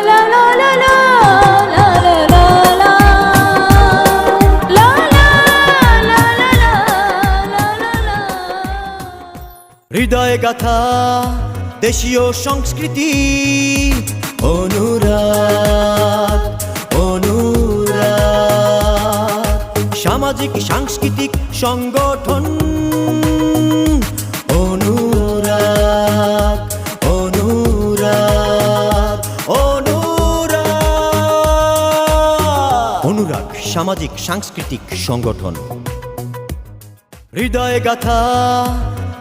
লা লা লা লা লা লা লা লা লা লা লা লা লা। হৃদয় গাথা দেশীয় সংস্কৃতি অনুরাগ অনুরাগ সামাজিক সাংস্কৃতিক সংগঠন অনুরাগ অনুরাগ অনুরাগ অনুরাগ সামাজিক সাংস্কৃতিক সংগঠন হৃদয় গাথা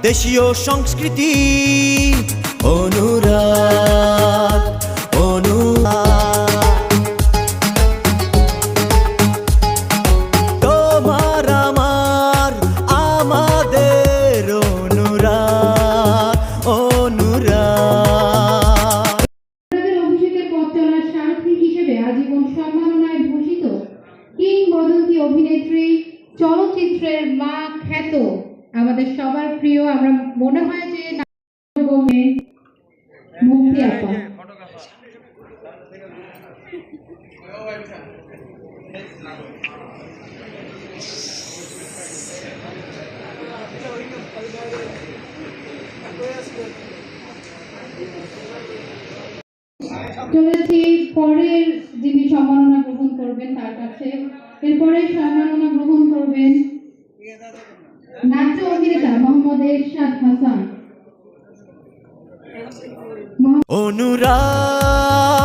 দেশীয় সংস্কৃতি অনুরাগ অনুরাগ তোমার আমার আমাদের অনুরাগ অনুরাগ। অভিষেকের পথ চলার সারথি হিসেবে আজীবন সম্মাননায় ভূষিত কিংবদন্তি অভিনেত্রী, চলচ্চিত্রের মা খ্যাত, আমাদের সবার প্রিয়, আমরা মনে হয় যে মুক্তি আপা। চলেছি পরের যিনি সম্মাননা গ্রহণ করবেন তার কাছে। এরপরে সম্মাননা গ্রহণ করবেন নাট্য অভিনেতা মোহাম্মদ এরশাদ হাসান। অনুরাগ